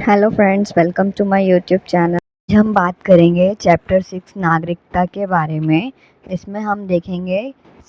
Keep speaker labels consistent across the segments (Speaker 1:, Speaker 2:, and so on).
Speaker 1: Hello friends, welcome to my YouTube channel. आज हम बात करेंगे चैप्टर 6 नागरिकता के बारे में। इसमें हम देखेंगे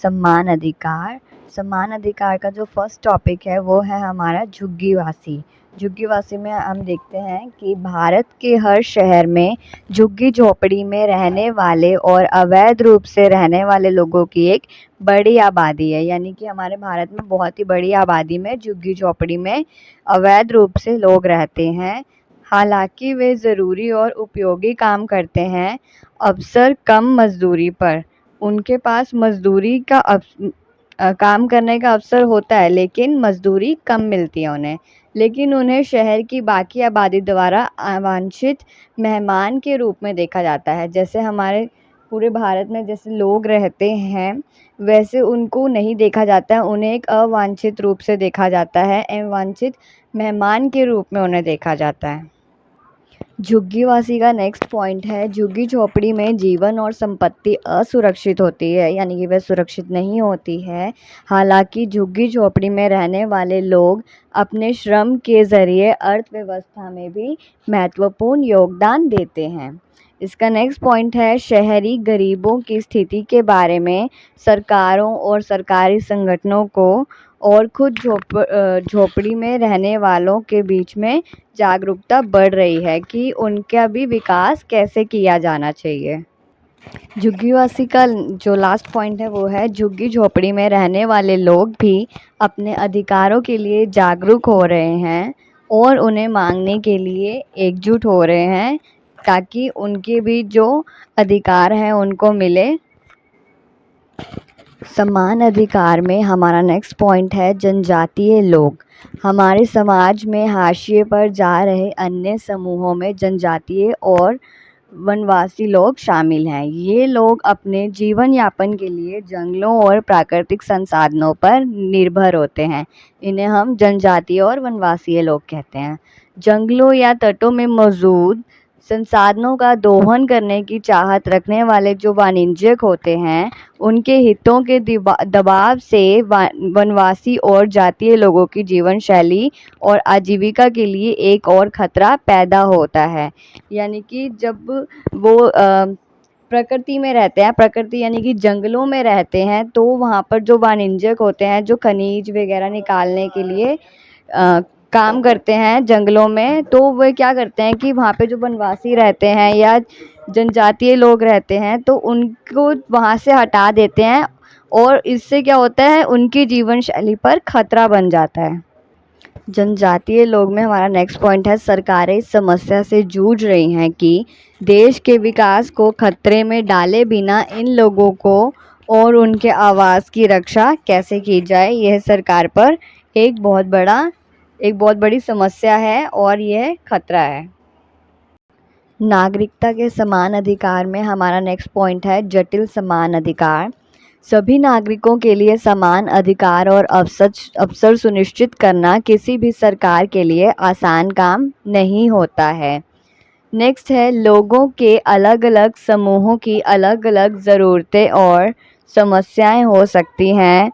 Speaker 1: समान अधिकार। समान अधिकार का जो फर्स्ट टॉपिक है वो है हमारा झुग्गीवासी। झुग्गीवासी में हम देखते हैं कि भारत के हर शहर में झुग्गी झोपड़ी में रहने वाले और अवैध रूप से रहने वाले लोगों की एक बड़ी आबादी है। यानी कि हमारे भारत में बहुत ही बड़ी आबादी में झुग्गी झोपड़ी में अवैध रूप से लोग रहते हैं। हालांकि वे ज़रूरी और उपयोगी काम करते हैं, अक्सर कम मजदूरी पर। उनके पास मजदूरी का काम करने का अवसर होता है, लेकिन मजदूरी कम मिलती है उन्हें। लेकिन उन्हें शहर की बाकी आबादी द्वारा अवांछित मेहमान के रूप में देखा जाता है। जैसे हमारे पूरे भारत में जैसे लोग रहते हैं, वैसे उनको नहीं देखा जाता है। उन्हें एक अवांछित रूप से देखा जाता है, अवांछित मेहमान के रूप में उन्हें देखा जाता है। झुग्गीवासी का नेक्स्ट पॉइंट है, झुग्गी झोपड़ी में जीवन और संपत्ति असुरक्षित होती है, यानी कि वह सुरक्षित नहीं होती है। हालांकि झुग्गी झोपड़ी में रहने वाले लोग अपने श्रम के ज़रिए अर्थव्यवस्था में भी महत्वपूर्ण योगदान देते हैं। इसका नेक्स्ट पॉइंट है, शहरी गरीबों की स्थिति के बारे में सरकारों और सरकारी संगठनों को और खुद झोपड़ी में रहने वालों के बीच में जागरूकता बढ़ रही है कि उनका भी विकास कैसे किया जाना चाहिए। झुग्गीवासी का जो लास्ट पॉइंट है वो है, झुग्गी झोपड़ी में रहने वाले लोग भी अपने अधिकारों के लिए जागरूक हो रहे हैं और उन्हें मांगने के लिए एकजुट हो रहे हैं, ताकि उनके भी जो अधिकार हैं उनको मिले। समान अधिकार में हमारा नेक्स्ट पॉइंट है, जनजातीय लोग। हमारे समाज में हाशिए पर जा रहे अन्य समूहों में जनजातीय और वनवासी लोग शामिल हैं। ये लोग अपने जीवन यापन के लिए जंगलों और प्राकृतिक संसाधनों पर निर्भर होते हैं। इन्हें हम जनजातीय और वनवासी लोग कहते हैं। जंगलों या तटों में मौजूद संसाधनों का दोहन करने की चाहत रखने वाले जो वाणिज्यिक होते हैं, उनके हितों के दबाव से वनवासी और जातीय लोगों की जीवन शैली और आजीविका के लिए एक और खतरा पैदा होता है। यानी कि जब वो प्रकृति में रहते हैं, प्रकृति यानी कि जंगलों में रहते हैं, तो वहाँ पर जो वाणिज्यिक होते हैं, जो खनिज वगैरह निकालने के लिए काम करते हैं जंगलों में, तो वे क्या करते हैं कि वहाँ पे जो वनवासी रहते हैं या जनजातीय लोग रहते हैं, तो उनको वहाँ से हटा देते हैं और इससे क्या होता है, उनकी जीवन शैली पर खतरा बन जाता है। जनजातीय लोग में हमारा नेक्स्ट पॉइंट है, सरकारें इस समस्या से जूझ रही हैं कि देश के विकास को खतरे में डाले बिना इन लोगों को और उनके आवास की रक्षा कैसे की जाए। यह सरकार पर एक बहुत बड़ी समस्या है और यह खतरा है। नागरिकता के समान अधिकार में हमारा नेक्स्ट पॉइंट है, जटिल समान अधिकार। सभी नागरिकों के लिए समान अधिकार और अवसर सुनिश्चित करना किसी भी सरकार के लिए आसान काम नहीं होता है। नेक्स्ट है, लोगों के अलग अलग समूहों की अलग अलग ज़रूरतें और समस्याएं हो सकती हैं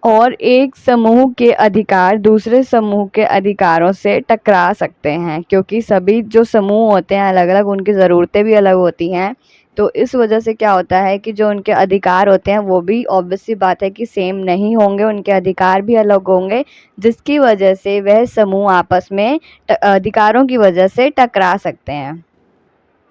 Speaker 1: और एक समूह के अधिकार दूसरे समूह के अधिकारों से टकरा सकते हैं, क्योंकि सभी जो समूह होते हैं अलग अलग, उनकी ज़रूरतें भी अलग होती हैं। तो इस वजह से क्या होता है कि जो उनके अधिकार होते हैं वो भी ऑब्वियस सी बात है कि सेम नहीं होंगे, उनके अधिकार भी अलग होंगे, जिसकी वजह से वह समूह आपस में अधिकारों की वजह से टकरा सकते हैं।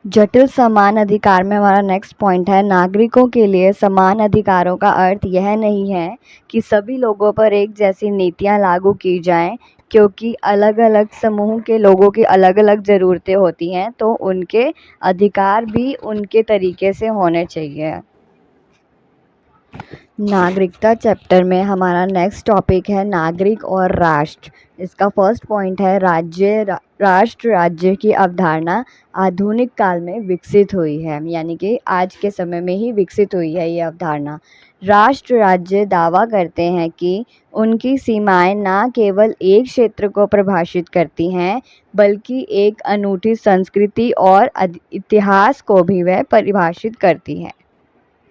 Speaker 1: जटिल समान अधिकार में हमारा नेक्स्ट पॉइंट है, नागरिकों के लिए समान अधिकारों का अर्थ यह नहीं है कि सभी लोगों पर एक जैसी नीतियां लागू की जाएं, क्योंकि अलग अलग समूह के लोगों की अलग अलग ज़रूरतें होती हैं, तो उनके अधिकार भी उनके तरीके से होने चाहिए। नागरिकता चैप्टर में हमारा नेक्स्ट टॉपिक है, नागरिक और राष्ट्र। इसका फर्स्ट पॉइंट है, राष्ट्र राज्य की अवधारणा आधुनिक काल में विकसित हुई है, यानी कि आज के समय में ही विकसित हुई है ये अवधारणा। राष्ट्र राज्य दावा करते हैं कि उनकी सीमाएं न केवल एक क्षेत्र को परिभाषित करती हैं, बल्कि एक अनूठी संस्कृति और इतिहास को भी वह परिभाषित करती हैं।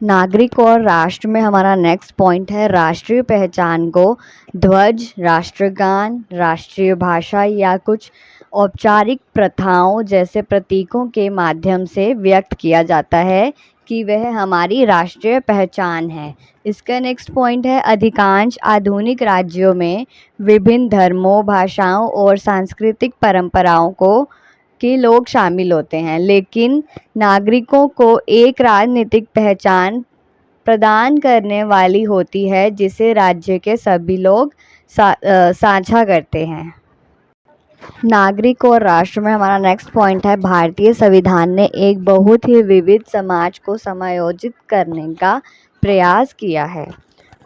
Speaker 1: नागरिक और राष्ट्र में हमारा नेक्स्ट पॉइंट है राष्ट्रीय पहचान को ध्वज, राष्ट्रगान, राष्ट्रीय भाषा या कुछ औपचारिक प्रथाओं जैसे प्रतीकों के माध्यम से व्यक्त किया जाता है कि वह हमारी राष्ट्रीय पहचान है। इसका नेक्स्ट पॉइंट है अधिकांश आधुनिक राज्यों में विभिन्न धर्मों, भाषाओं और सांस्कृतिक परंपराओं के लोग शामिल होते हैं, लेकिन नागरिकों को एक राजनीतिक पहचान प्रदान करने वाली होती है जिसे राज्य के सभी लोग साझा करते हैं। नागरिक और राष्ट्र में हमारा नेक्स्ट पॉइंट है भारतीय संविधान ने एक बहुत ही विविध समाज को समायोजित करने का प्रयास किया है।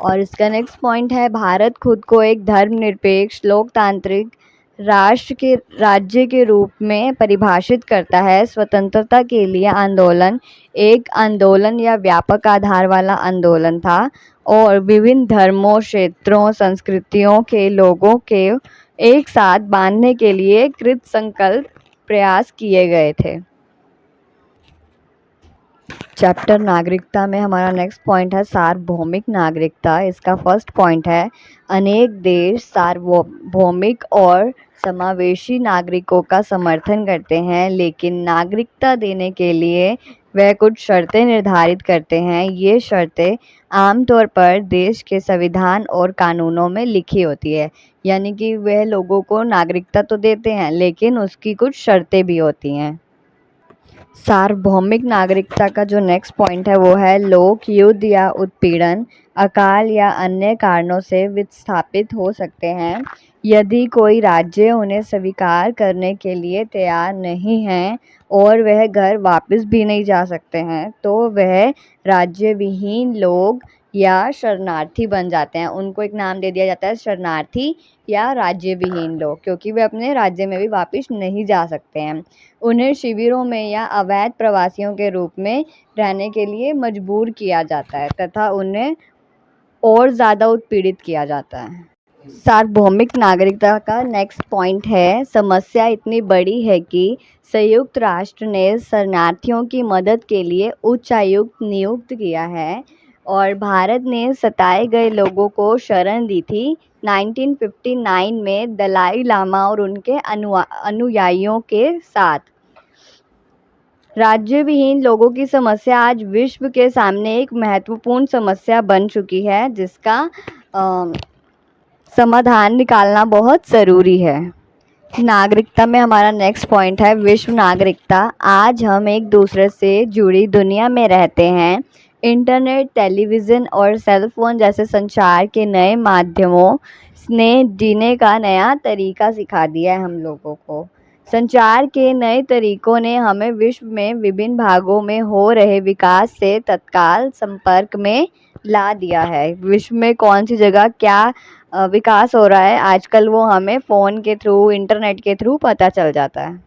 Speaker 1: और इसका नेक्स्ट पॉइंट है भारत खुद को एक धर्मनिरपेक्ष लोकतांत्रिक राज्य के रूप में परिभाषित करता है। स्वतंत्रता के लिए आंदोलन एक आंदोलन या व्यापक आधार वाला आंदोलन था और विभिन्न धर्मों, क्षेत्रों, संस्कृतियों के लोगों के एक साथ बांधने के लिए कृत संकल्प प्रयास किए गए थे। चैप्टर नागरिकता में हमारा नेक्स्ट पॉइंट है सार्वभौमिक नागरिकता। इसका फर्स्ट पॉइंट है अनेक देश सार्वभौमिक और समावेशी नागरिकों का समर्थन करते हैं, लेकिन नागरिकता देने के लिए वह कुछ शर्तें निर्धारित करते हैं। ये शर्तें आमतौर पर देश के संविधान और कानूनों में लिखी होती है, यानी कि वह लोगों को नागरिकता तो देते हैं लेकिन उसकी कुछ शर्तें भी होती हैं। सार्वभौमिक नागरिकता का जो नेक्स्ट पॉइंट है वो है लोक युद्ध या उत्पीड़न, अकाल या अन्य कारणों से विस्थापित हो सकते हैं। यदि कोई राज्य उन्हें स्वीकार करने के लिए तैयार नहीं है और वह घर वापस भी नहीं जा सकते हैं तो वह राज्य विहीन लोग या शरणार्थी बन जाते हैं। उनको एक नाम दे दिया जाता है शरणार्थी या राज्य विहीन लोग, क्योंकि वे अपने राज्य में भी वापस नहीं जा सकते हैं। उन्हें शिविरों में या अवैध प्रवासियों के रूप में रहने के लिए मजबूर किया जाता है तथा उन्हें और ज़्यादा उत्पीड़ित किया जाता है। सार्वभौमिक नागरिकता का नेक्स्ट पॉइंट है समस्या इतनी बड़ी है कि संयुक्त राष्ट्र ने शरणार्थियों की मदद के लिए उच्चायुक्त नियुक्त किया है और भारत ने सताए गए लोगों को शरण दी थी। 1959 में दलाई लामा और उनके अनुयायियों के साथ राज्य विहीन लोगों की समस्या आज विश्व के सामने एक महत्वपूर्ण समस्या बन चुकी है जिसका समाधान निकालना बहुत ज़रूरी है। नागरिकता में हमारा नेक्स्ट पॉइंट है विश्व नागरिकता। आज हम एक दूसरे से जुड़ी दुनिया में रहते हैं। इंटरनेट, टेलीविज़न और सेल फोन जैसे संचार के नए माध्यमों ने जीने का नया तरीका सिखा दिया है हम लोगों को। संचार के नए तरीकों ने हमें विश्व में विभिन्न भागों में हो रहे विकास से तत्काल संपर्क में ला दिया है। विश्व में कौन सी जगह क्या विकास हो रहा है आजकल वो हमें फ़ोन के थ्रू, इंटरनेट के थ्रू पता चल जाता है।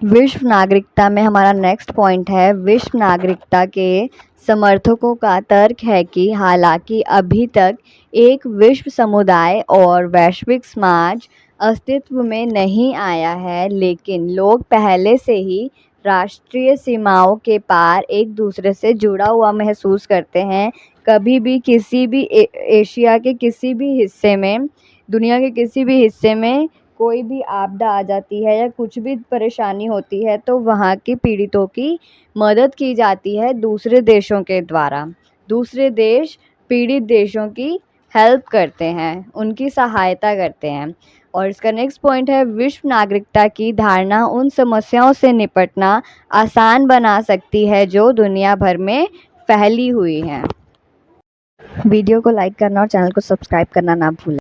Speaker 1: विश्व नागरिकता में हमारा नेक्स्ट पॉइंट है विश्व नागरिकता के समर्थकों का तर्क है कि हालांकि अभी तक एक विश्व समुदाय और वैश्विक समाज अस्तित्व में नहीं आया है, लेकिन लोग पहले से ही राष्ट्रीय सीमाओं के पार एक दूसरे से जुड़ा हुआ महसूस करते हैं। कभी भी किसी भी एशिया के किसी भी हिस्से में, दुनिया के किसी भी हिस्से में कोई भी आपदा आ जाती है या कुछ भी परेशानी होती है तो वहाँ के पीड़ितों की मदद की जाती है दूसरे देशों के द्वारा। दूसरे देश पीड़ित देशों की हेल्प करते हैं, उनकी सहायता करते हैं। और इसका नेक्स्ट पॉइंट है विश्व नागरिकता की धारणा उन समस्याओं से निपटना आसान बना सकती है जो दुनिया भर में फैली हुई हैं। वीडियो को लाइक करना और चैनल को सब्सक्राइब करना ना भूलें।